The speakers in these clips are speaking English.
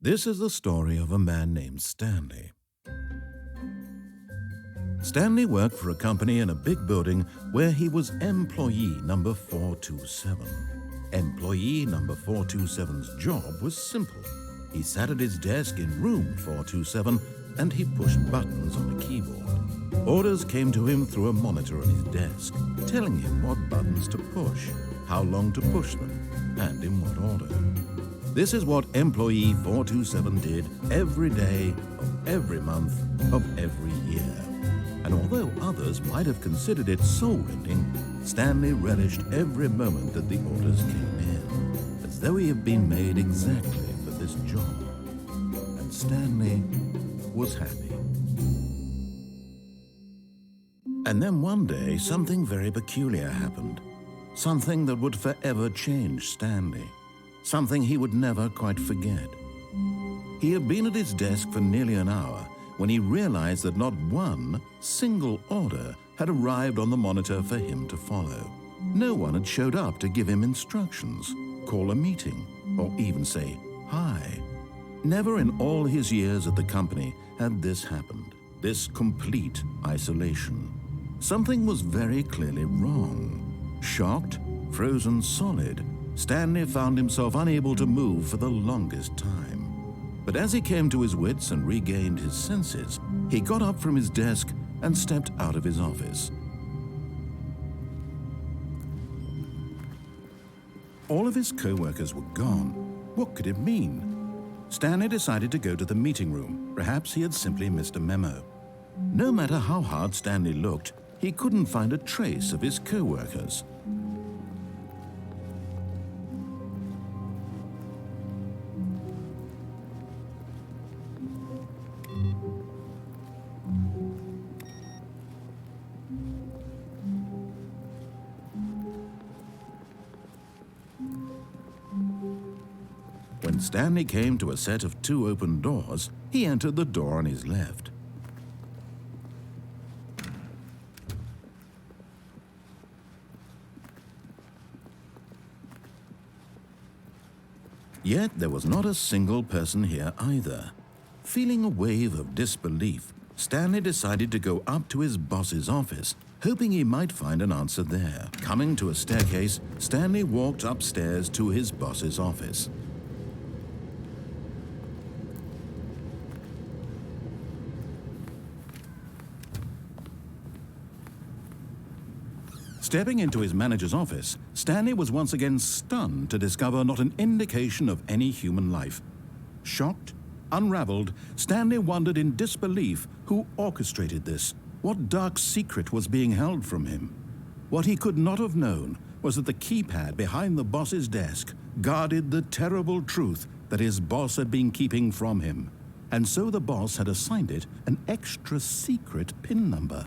This is the story of a man named Stanley. Stanley worked for a company in a big building where he was employee number 427. Employee number 427's job was simple. He sat at his desk in room 427 and he pushed buttons on a keyboard. Orders came to him through a monitor on his desk, telling him what buttons to push, how long to push them, and in what order. This is what employee 427 did every day of every month of every year. And although others might have considered it soul-rending, Stanley relished every moment that the orders came in, as though he had been made exactly for this job. And Stanley was happy. And then one day, something very peculiar happened. Something that would forever change Stanley. Something he would never quite forget. He had been at his desk for nearly an hour when he realized that not one single order had arrived on the monitor for him to follow. No one had showed up to give him instructions, call a meeting, or even say hi. Never in all his years at the company had this happened, this complete isolation. Something was very clearly wrong. Shocked, frozen solid, Stanley found himself unable to move for the longest time. But as he came to his wits and regained his senses, he got up from his desk and stepped out of his office. All of his co-workers were gone. What could it mean? Stanley decided to go to the meeting room. Perhaps he had simply missed a memo. No matter how hard Stanley looked, he couldn't find a trace of his co-workers. When Stanley came to a set of two open doors, he entered the door on his left. Yet there was not a single person here either. Feeling a wave of disbelief, Stanley decided to go up to his boss's office, hoping he might find an answer there. Coming to a staircase, Stanley walked upstairs to his boss's office. Stepping into his manager's office, Stanley was once again stunned to discover not an indication of any human life. Shocked, unraveled, Stanley wondered in disbelief who orchestrated this. What dark secret was being held from him? What he could not have known was that the keypad behind the boss's desk guarded the terrible truth that his boss had been keeping from him. And so the boss had assigned it an extra secret PIN number,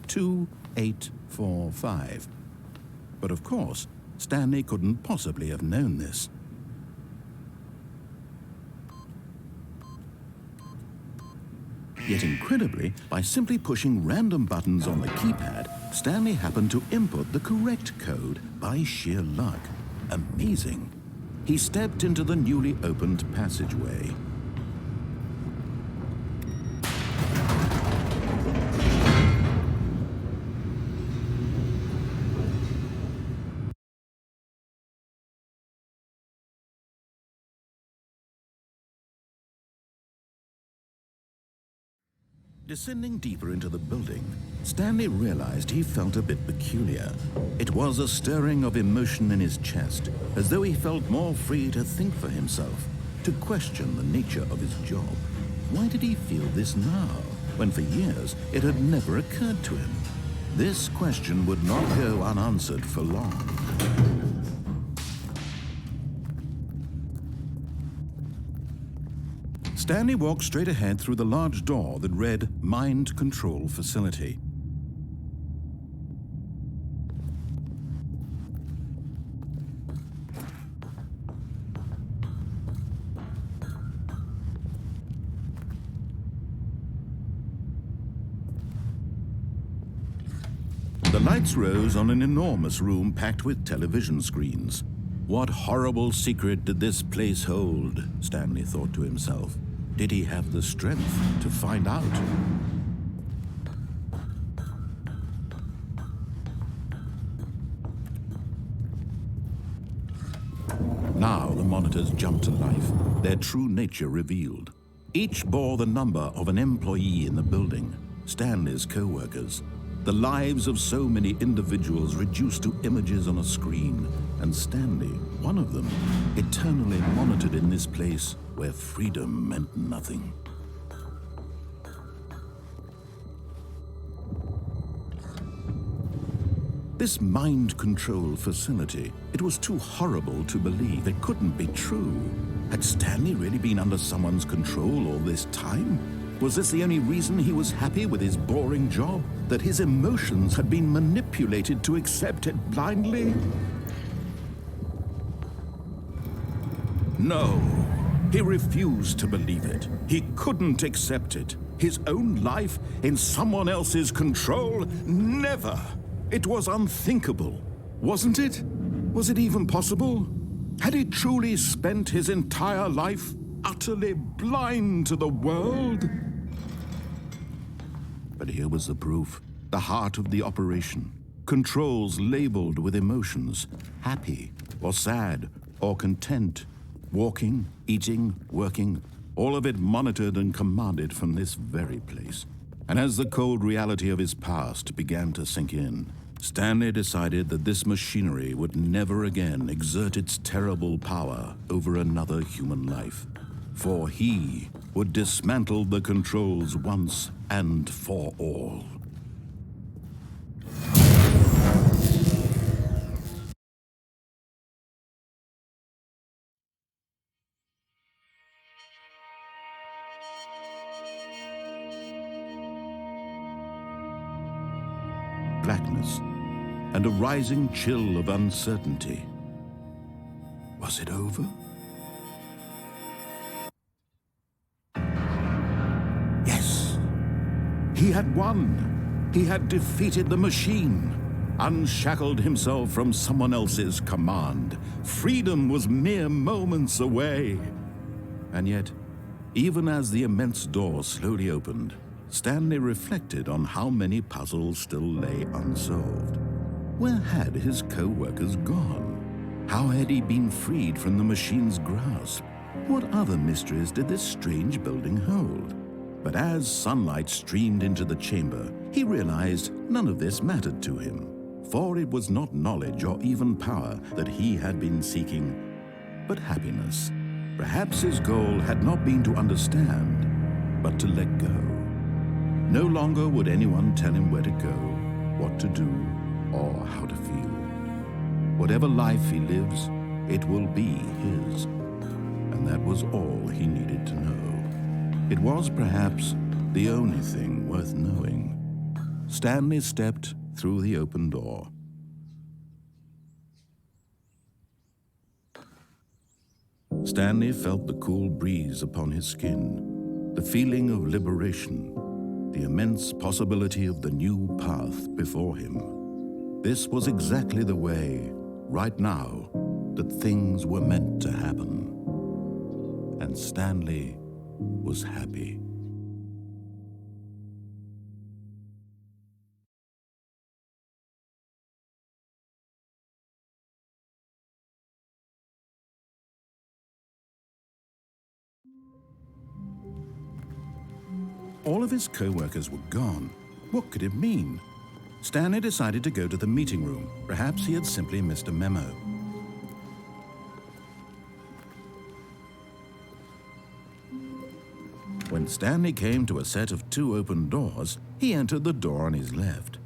2845. But of course, Stanley couldn't possibly have known this. Yet incredibly, by simply pushing random buttons on the keypad, Stanley happened to input the correct code by sheer luck. Amazing. He stepped into the newly opened passageway. Descending deeper into the building, Stanley realized he felt a bit peculiar. It was a stirring of emotion in his chest, as though he felt more free to think for himself, to question the nature of his job. Why did he feel this now, when for years it had never occurred to him? This question would not go unanswered for long. Stanley walked straight ahead through the large door that read Mind Control Facility. The lights rose on an enormous room packed with television screens. What horrible secret did this place hold? Stanley thought to himself. Did he have the strength to find out? Now the monitors jumped to life, their true nature revealed. Each bore the number of an employee in the building, Stanley's co-workers. The lives of so many individuals reduced to images on a screen, and Stanley, one of them, eternally monitored in this place where freedom meant nothing. This mind control facility, it was too horrible to believe. It couldn't be true. Had Stanley really been under someone's control all this time? Was this the only reason he was happy with his boring job? That his emotions had been manipulated to accept it blindly? No, he refused to believe it. He couldn't accept it. His own life in someone else's control? Never! It was unthinkable, wasn't it? Was it even possible? Had he truly spent his entire life utterly blind to the world? But here was the proof, the heart of the operation. Controls labeled with emotions, happy or sad or content, walking, eating, working, all of it monitored and commanded from this very place. And as the cold reality of his past began to sink in, Stanley decided that this machinery would never again exert its terrible power over another human life, for he would dismantle the controls once and for all. Blackness and a rising chill of uncertainty. Was it over? Yes. He had won. He had defeated the machine, unshackled himself from someone else's command. Freedom was mere moments away. And yet, even as the immense door slowly opened, Stanley reflected on how many puzzles still lay unsolved. Where had his co-workers gone? How had he been freed from the machine's grasp? What other mysteries did this strange building hold? But as sunlight streamed into the chamber, he realized none of this mattered to him, for it was not knowledge or even power that he had been seeking, but happiness. Perhaps his goal had not been to understand, but to let go. No longer would anyone tell him where to go, what to do, or how to feel. Whatever life he lives, it will be his. And that was all he needed to know. It was perhaps the only thing worth knowing. Stanley stepped through the open door. Stanley felt the cool breeze upon his skin, the feeling of liberation, the immense possibility of the new path before him. This was exactly the way, right now, that things were meant to happen. And Stanley was happy. All of his co-workers were gone. What could it mean? Stanley decided to go to the meeting room. Perhaps he had simply missed a memo. When Stanley came to a set of 2 open doors, he entered the door on his left.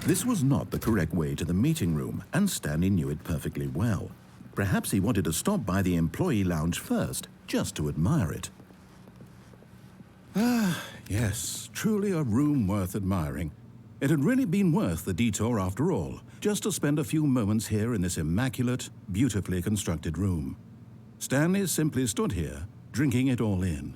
This was not the correct way to the meeting room, and Stanley knew it perfectly well. Perhaps he wanted to stop by the employee lounge first, just to admire it. Ah, yes, truly a room worth admiring. It had really been worth the detour after all, just to spend a few moments here in this immaculate, beautifully constructed room. Stanley simply stood here, drinking it all in.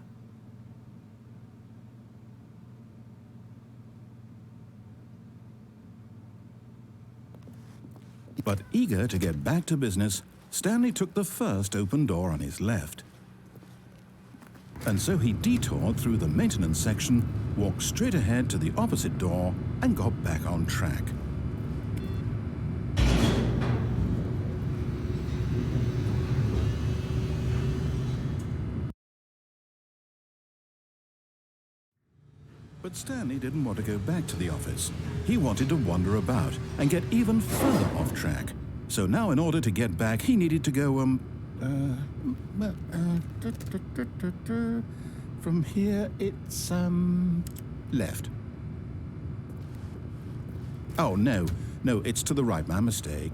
But eager to get back to business, Stanley took the first open door on his left. And so he detoured through the maintenance section, walked straight ahead to the opposite door, and got back on track. But Stanley didn't want to go back to the office. He wanted to wander about and get even further off track. So now in order to get back, he needed to go, from here, it's, left. Oh, no, it's to the right, my mistake.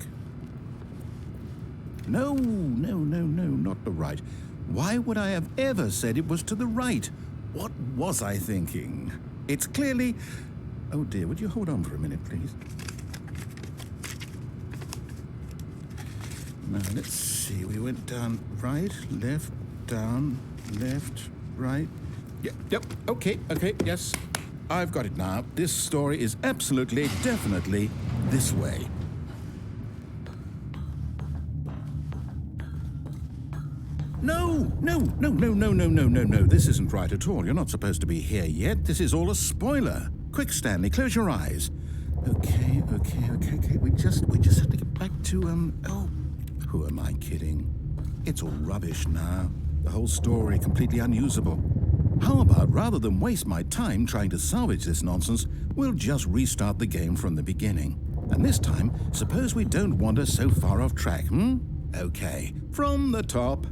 No, not the right. Why would I have ever said it was to the right? What was I thinking? It's clearly... Oh dear, would you hold on for a minute, please? Now, let's see. We went down right, left, down, left, right. Yep, okay, yes. I've got it now. This story is absolutely, definitely this way. No. This isn't right at all. You're not supposed to be here yet. This is all a spoiler. Quick, Stanley, close your eyes. Okay. We just have to get back to, oh, who am I kidding? It's all rubbish now. The whole story completely unusable. How about, rather than waste my time trying to salvage this nonsense, we'll just restart the game from the beginning. And this time, suppose we don't wander so far off track, Okay, from the top.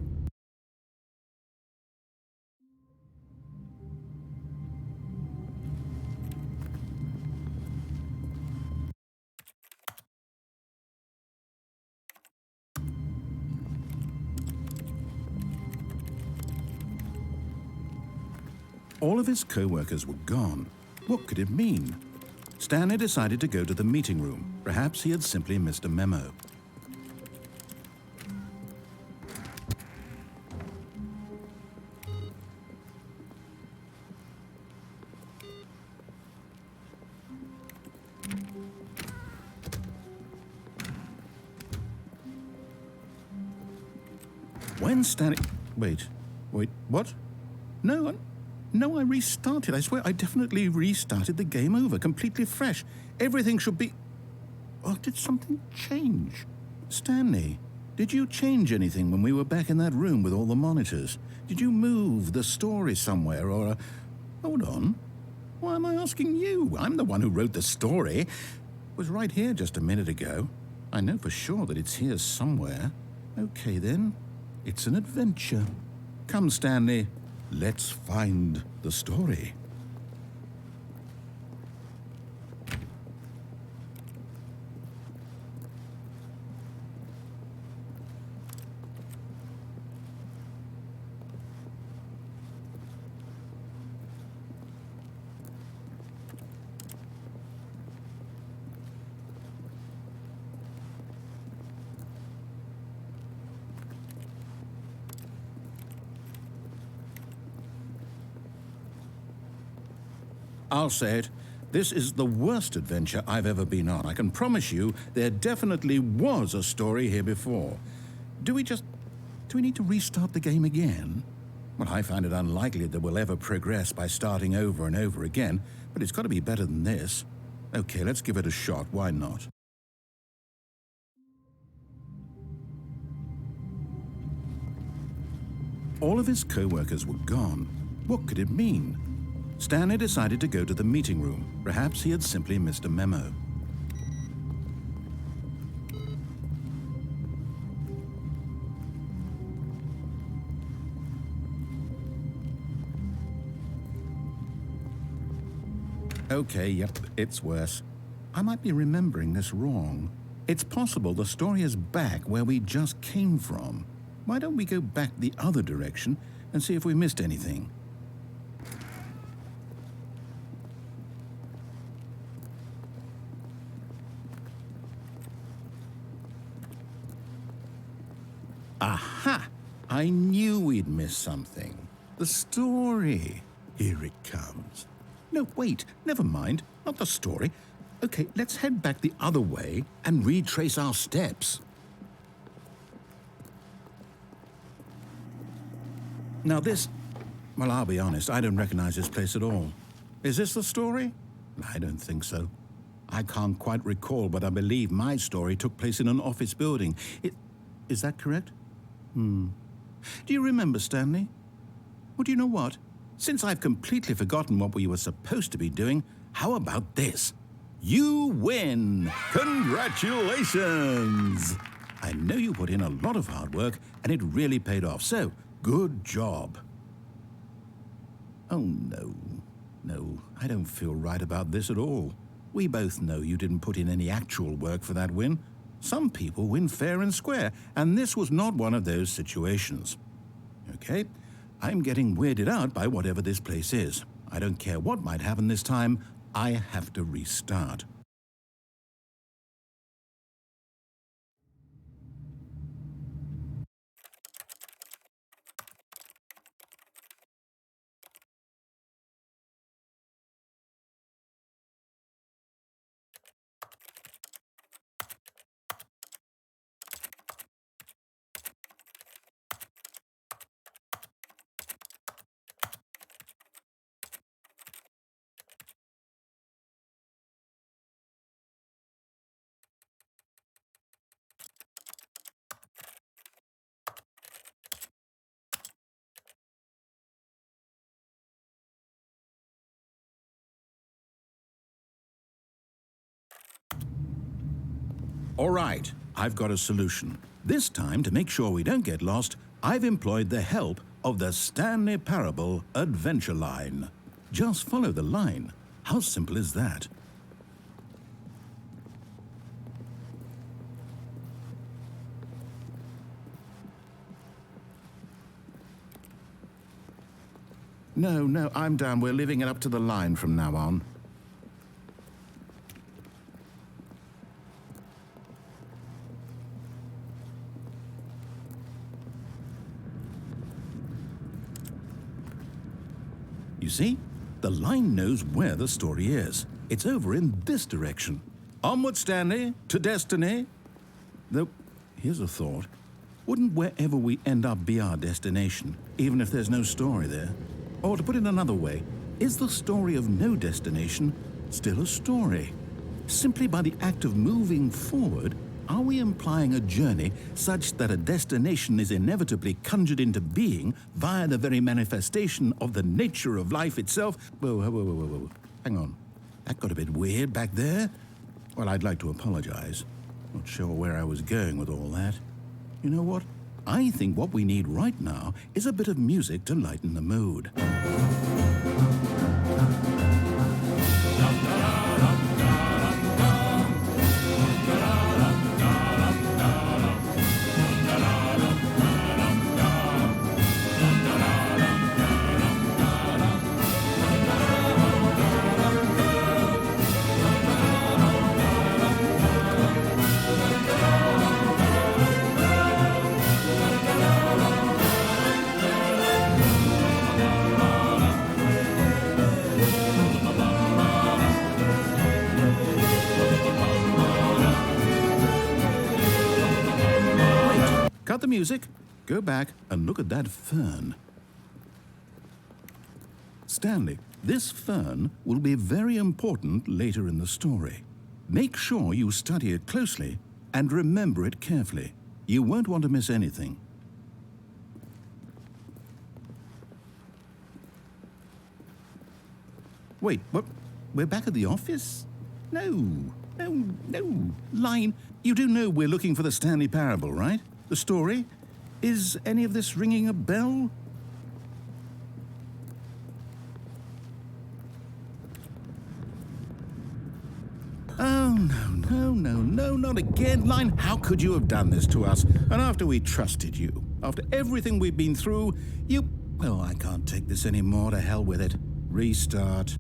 All of his co-workers were gone. What could it mean? Stanley decided to go to the meeting room. Perhaps he had simply missed a memo. When Stanley... Wait, what? No, I restarted. I swear I definitely restarted the game over, completely fresh. Everything should be... Oh, did something change? Stanley, did you change anything when we were back in that room with all the monitors? Did you move the story somewhere or... Hold on. Why am I asking you? I'm the one who wrote the story. It was right here just a minute ago. I know for sure that it's here somewhere. Okay, then. It's an adventure. Come, Stanley. Let's find the story. I'll say it. This is the worst adventure I've ever been on. I can promise you there definitely was a story here before. Do we need to restart the game again? Well, I find it unlikely that we'll ever progress by starting over and over again, but it's got to be better than this. Okay, let's give it a shot. Why not? All of his co-workers were gone. What could it mean? Stanley decided to go to the meeting room. Perhaps he had simply missed a memo. Okay, yep, it's worse. I might be remembering this wrong. It's possible the story is back where we just came from. Why don't we go back the other direction and see if we missed anything? Aha! I knew we'd miss something. The story. Here it comes. No, wait, never mind. Not the story. Okay, let's head back the other way and retrace our steps. Now this... Well, I'll be honest, I don't recognize this place at all. Is this the story? I don't think so. I can't quite recall, but I believe my story took place in an office building. Is that correct? Do you remember, Stanley? Well, do you know what? Since I've completely forgotten what we were supposed to be doing, how about this? You win! Congratulations! I know you put in a lot of hard work, and it really paid off, so good job. Oh, no. No, I don't feel right about this at all. We both know you didn't put in any actual work for that win. Some people win fair and square, and this was not one of those situations. Okay, I'm getting weirded out by whatever this place is. I don't care what might happen this time, I have to restart. All right, I've got a solution. This time, to make sure we don't get lost, I've employed the help of the Stanley Parable Adventure Line. Just follow the line. How simple is that? No, I'm down. We're leaving it up to the line from now on. You see? The line knows where the story is. It's over in this direction. Onward, Stanley, to destiny. Though, here's a thought. Wouldn't wherever we end up be our destination, even if there's no story there? Or to put it another way, is the story of no destination still a story? Simply by the act of moving forward, are we implying a journey such that a destination is inevitably conjured into being via the very manifestation of the nature of life itself? Whoa. Hang on. That got a bit weird back there. Well, I'd like to apologize. Not sure where I was going with all that. You know what? I think what we need right now is a bit of music to lighten the mood. Cut the music, go back and look at that fern. Stanley, this fern will be very important later in the story. Make sure you study it closely and remember it carefully. You won't want to miss anything. Wait, what? We're back at the office? No. Line, you do know we're looking for the Stanley Parable, right? The story? Is any of this ringing a bell? Oh, no, not again. Line, how could you have done this to us? And after we trusted you, after everything we've been through, you... Oh, I can't take this anymore. To hell with it. Restart.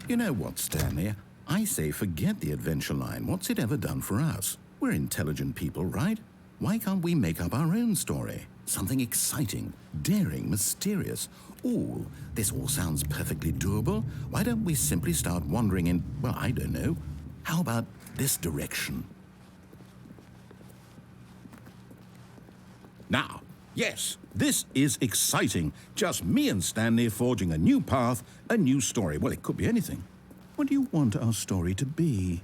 You know what, Stanley? I say forget the adventure line. What's it ever done for us? We're intelligent people, right? Why can't we make up our own story? Something exciting, daring, mysterious. Ooh, this all sounds perfectly doable. Why don't we simply start wandering in, well, I don't know. How about this direction? Now, yes, this is exciting. Just me and Stanley forging a new path, a new story. Well, it could be anything. What do you want our story to be?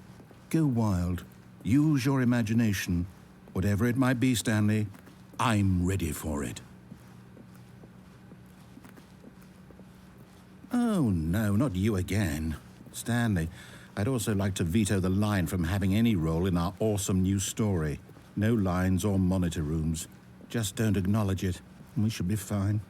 Go wild. Use your imagination. Whatever it might be, Stanley, I'm ready for it. Oh, no, not you again. Stanley, I'd also like to veto the line from having any role in our awesome new story. No lines or monitor rooms. Just don't acknowledge it, and we should be fine.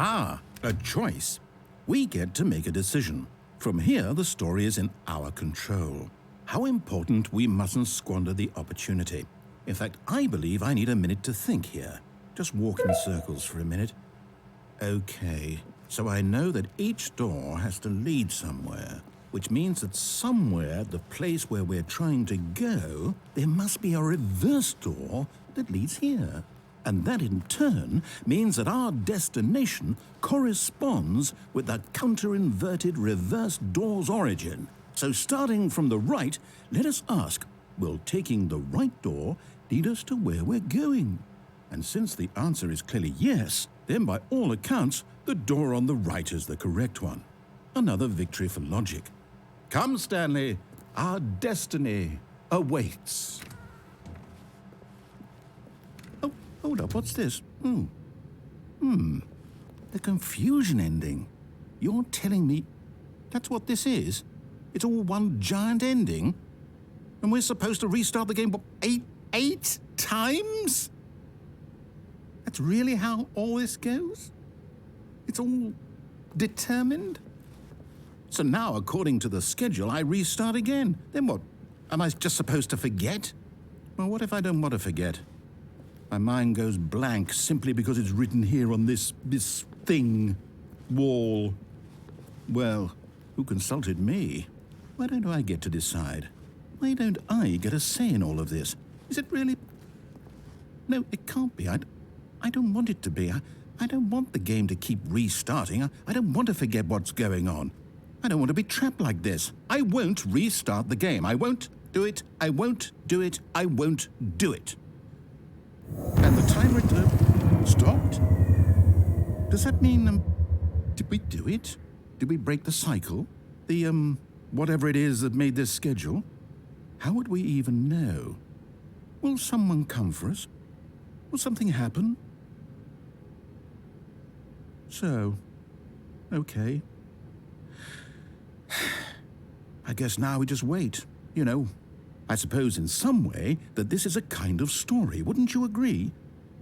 Ah, a choice. We get to make a decision. From here, the story is in our control. How important we mustn't squander the opportunity. In fact, I believe I need a minute to think here. Just walk in circles for a minute. Okay, so I know that each door has to lead somewhere, which means that somewhere, the place where we're trying to go, there must be a reverse door that leads here. And that in turn means that our destination corresponds with the counter-inverted reverse door's origin. So starting from the right, let us ask, will taking the right door lead us to where we're going? And since the answer is clearly yes, then by all accounts, the door on the right is the correct one. Another victory for logic. Come, Stanley, our destiny awaits. Oh, hold up, what's this? The confusion ending. You're telling me that's what this is? It's all one giant ending? And we're supposed to restart the game, what, eight times? That's really how all this goes? It's all determined? So now, according to the schedule, I restart again. Then what? Am I just supposed to forget? Well, what if I don't want to forget? My mind goes blank simply because it's written here on this thing, wall. Well, who consulted me? Why don't I get to decide? Why don't I get a say in all of this? Is it really? No, it can't be. I don't want it to be. I don't want the game to keep restarting. I don't want to forget what's going on. I don't want to be trapped like this. I won't restart the game. I won't do it. I won't do it. I won't do it. And the timer stopped? Does that mean, did we do it? Did we break the cycle? The, whatever it is that made this schedule? How would we even know? Will someone come for us? Will something happen? So, okay. I guess now we just wait, you know. I suppose in some way that this is a kind of story, wouldn't you agree?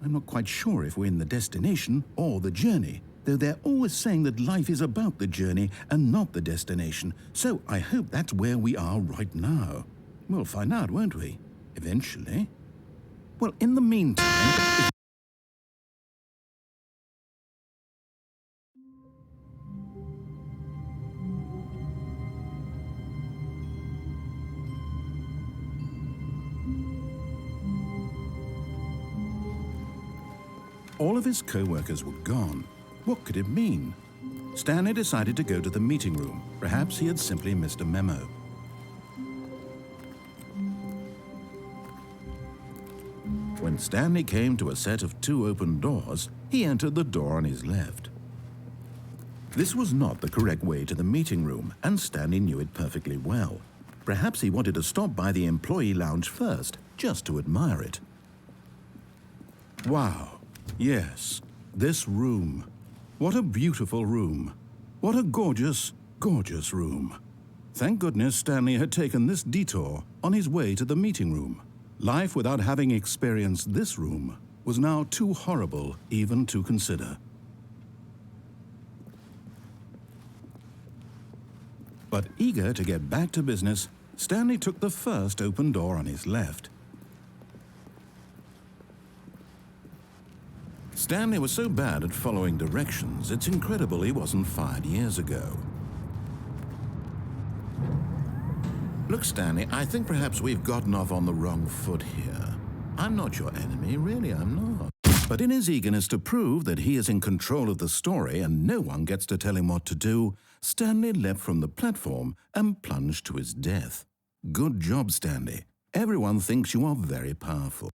I'm not quite sure if we're in the destination or the journey, though they're always saying that life is about the journey and not the destination, so I hope that's where we are right now. We'll find out, won't we? Eventually. Well, in the meantime... All of his co-workers were gone. What could it mean? Stanley decided to go to the meeting room. Perhaps he had simply missed a memo. When Stanley came to a set of 2 open doors, he entered the door on his left. This was not the correct way to the meeting room, and Stanley knew it perfectly well. Perhaps he wanted to stop by the employee lounge first, just to admire it. Wow. Yes, this room. What a beautiful room. What a gorgeous, gorgeous room. Thank goodness Stanley had taken this detour on his way to the meeting room. Life without having experienced this room was now too horrible even to consider. But eager to get back to business, Stanley took the first open door on his left. Stanley was so bad at following directions, it's incredible he wasn't fired years ago. Look, Stanley, I think perhaps we've gotten off on the wrong foot here. I'm not your enemy, really, I'm not. But in his eagerness to prove that he is in control of the story and no one gets to tell him what to do, Stanley leapt from the platform and plunged to his death. Good job, Stanley. Everyone thinks you are very powerful.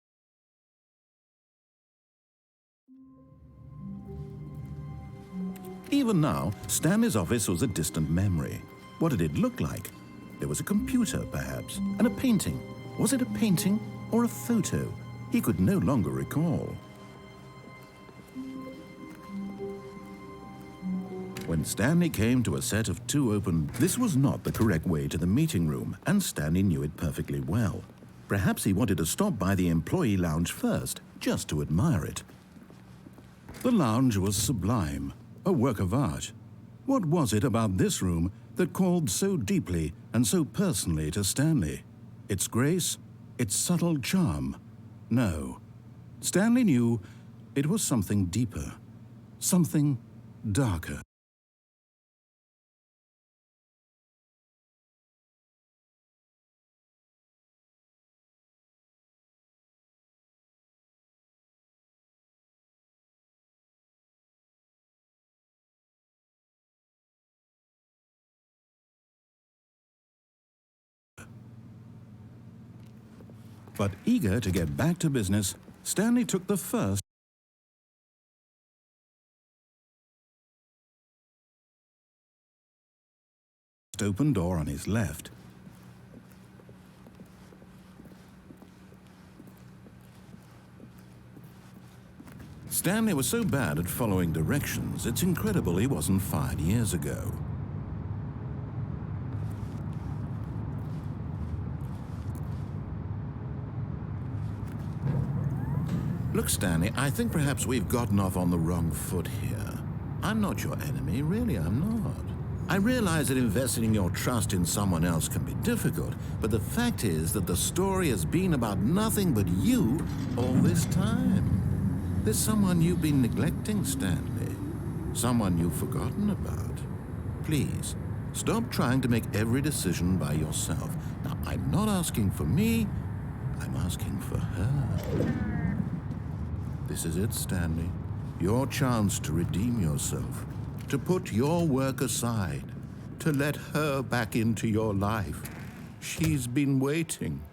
Even now, Stanley's office was a distant memory. What did it look like? There was a computer, perhaps, and a painting. Was it a painting or a photo? He could no longer recall. When Stanley came to a set of two open, this was not the correct way to the meeting room, and Stanley knew it perfectly well. Perhaps he wanted to stop by the employee lounge first, just to admire it. The lounge was sublime, a work of art. What was it about this room that called so deeply and so personally to Stanley? Its grace? Its subtle charm? No. Stanley knew it was something deeper, something darker. But eager to get back to business, Stanley took the first open door on his left. Stanley was so bad at following directions, it's incredible he wasn't fired years ago. Look, Stanley, I think perhaps we've gotten off on the wrong foot here. I'm not your enemy, really, I'm not. I realize that investing your trust in someone else can be difficult, but the fact is that the story has been about nothing but you all this time. There's someone you've been neglecting, Stanley. Someone you've forgotten about. Please, stop trying to make every decision by yourself. Now, I'm not asking for me, I'm asking for her. This is it, Stanley. Your chance to redeem yourself, to put your work aside, to let her back into your life. She's been waiting.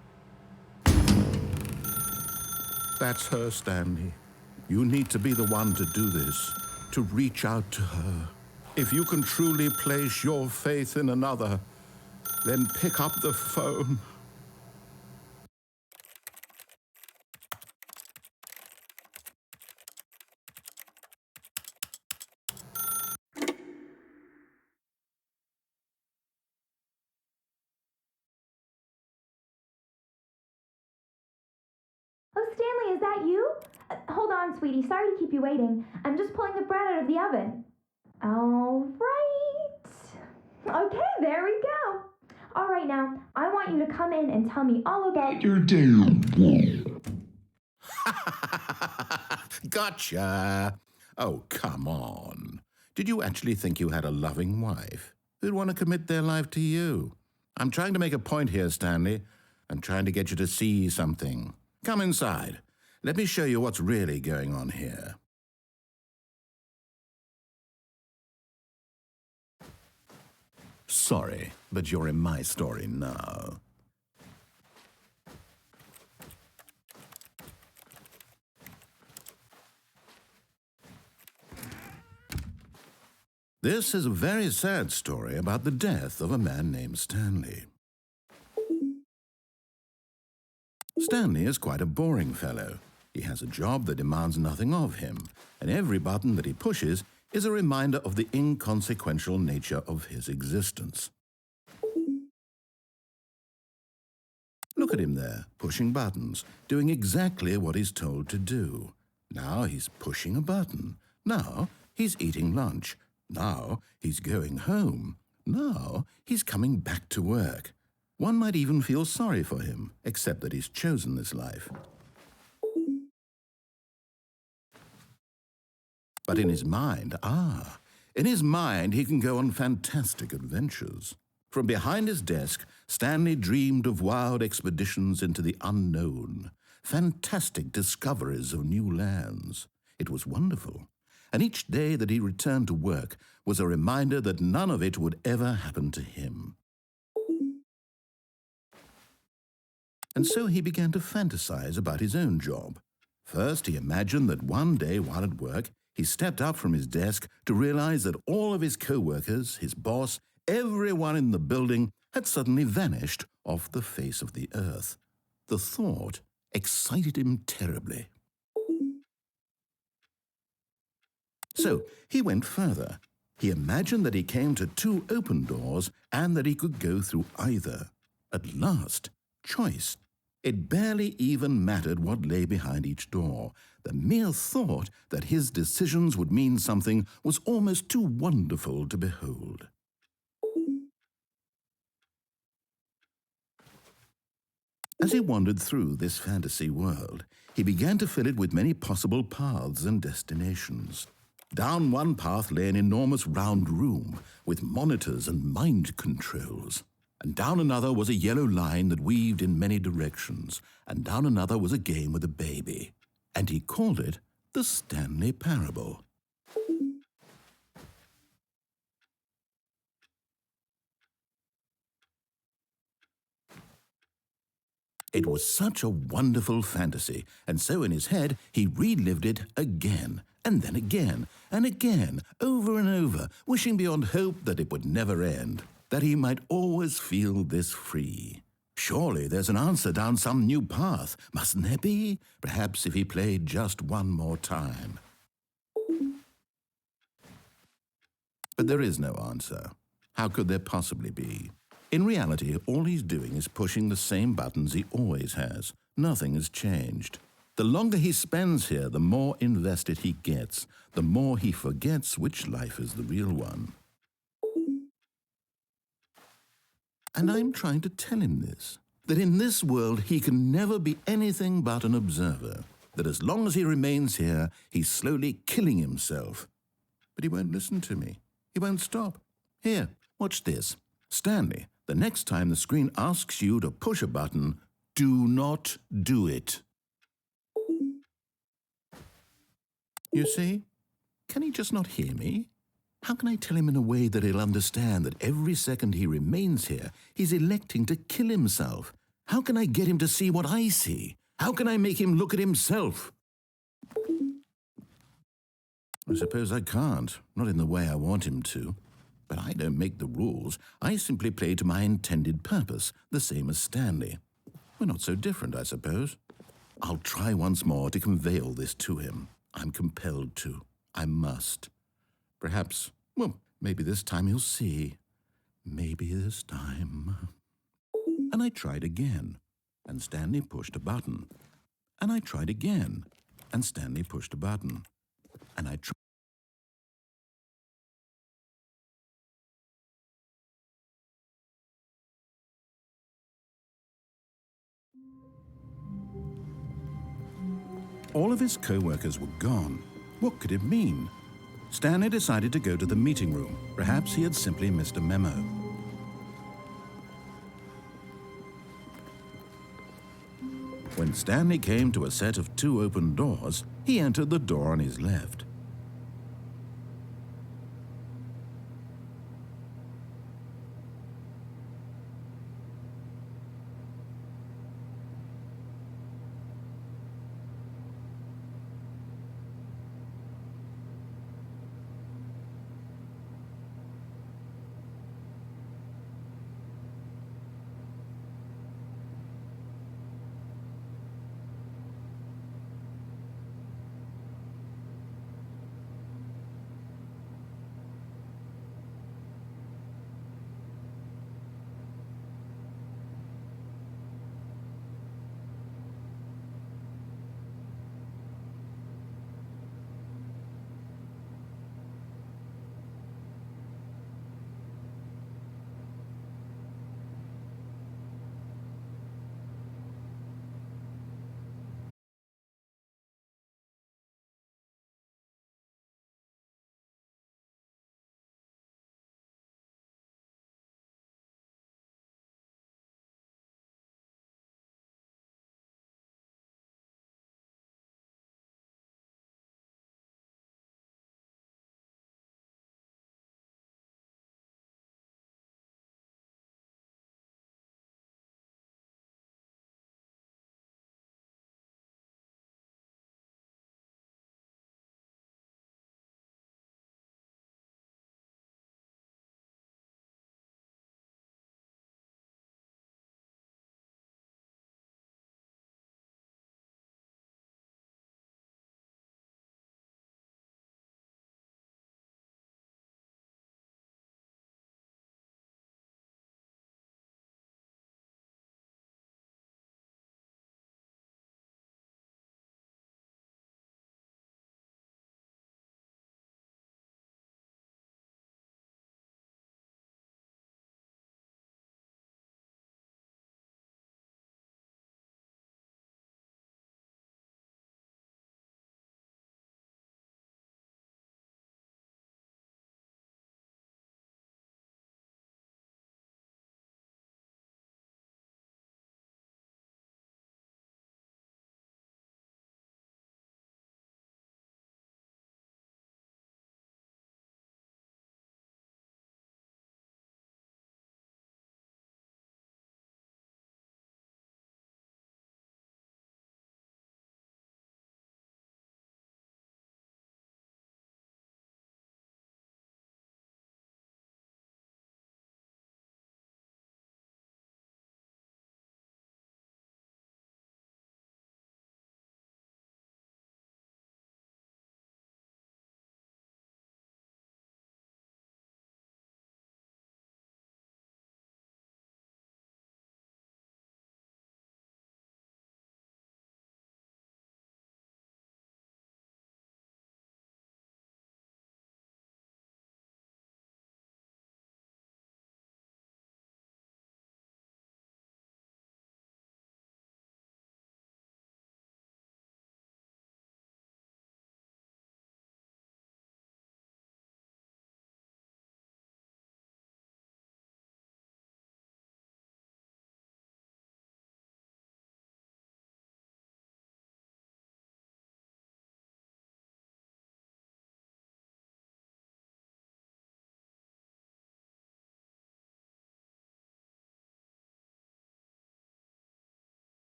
That's her, Stanley. You need to be the one to do this, to reach out to her. If you can truly place your faith in another, then pick up the phone. Oh, Stanley, is that you? Hold on, sweetie. Sorry to keep you waiting. I'm just pulling the bread out of the oven. All right. Okay, there we go. All right, now, I want you to come in and tell me all about your day. Gotcha. Oh, come on. Did you actually think you had a loving wife who'd want to commit their life to you? I'm trying to make a point here, Stanley. I'm trying to get you to see something. Come inside. Let me show you what's really going on here. Sorry, but you're in my story now. This is a very sad story about the death of a man named Stanley. Stanley is quite a boring fellow. He has a job that demands nothing of him, and every button that he pushes is a reminder of the inconsequential nature of his existence. Look at him there, pushing buttons, doing exactly what he's told to do. Now he's pushing a button. Now he's eating lunch. Now he's going home. Now he's coming back to work. One might even feel sorry for him, except that he's chosen this life. But in his mind, he can go on fantastic adventures. From behind his desk, Stanley dreamed of wild expeditions into the unknown, fantastic discoveries of new lands. It was wonderful, and each day that he returned to work was a reminder that none of it would ever happen to him. And so he began to fantasize about his own job. First, he imagined that one day while at work, he stepped up from his desk to realize that all of his co-workers, his boss, everyone in the building had suddenly vanished off the face of the earth. The thought excited him terribly. So he went further. He imagined that he came to 2 open doors and that he could go through either. At last, choice. It barely even mattered what lay behind each door. The mere thought that his decisions would mean something was almost too wonderful to behold. As he wandered through this fantasy world, he began to fill it with many possible paths and destinations. Down one path lay an enormous round room with monitors and mind controls. And down another was a yellow line that weaved in many directions, and down another was a game with a baby. And he called it the Stanley Parable. It was such a wonderful fantasy, and so in his head he relived it again, and then again, and again, over and over, wishing beyond hope that it would never end, that he might always feel this free. Surely there's an answer down some new path, mustn't there be? Perhaps if he played just one more time. But there is no answer. How could there possibly be? In reality, all he's doing is pushing the same buttons he always has. Nothing has changed. The longer he spends here, the more invested he gets, the more he forgets which life is the real one. And I'm trying to tell him this, that in this world he can never be anything but an observer, that as long as he remains here, he's slowly killing himself. But he won't listen to me. He won't stop. Here, watch this. Stanley, the next time the screen asks you to push a button, do not do it. You see? Can he just not hear me? How can I tell him in a way that he'll understand that every second he remains here, he's electing to kill himself? How can I get him to see what I see? How can I make him look at himself? I suppose I can't, not in the way I want him to. But I don't make the rules. I simply play to my intended purpose, the same as Stanley. We're not so different, I suppose. I'll try once more to convey all this to him. I'm compelled to. I must. Perhaps, well, maybe this time he'll see. Maybe this time. And I tried again, and Stanley pushed a button. And I tried again, and Stanley pushed a button. And I tried. All of his co-workers were gone. What could it mean? Stanley decided to go to the meeting room. Perhaps he had simply missed a memo. When Stanley came to a set of 2 open doors, he entered the door on his left.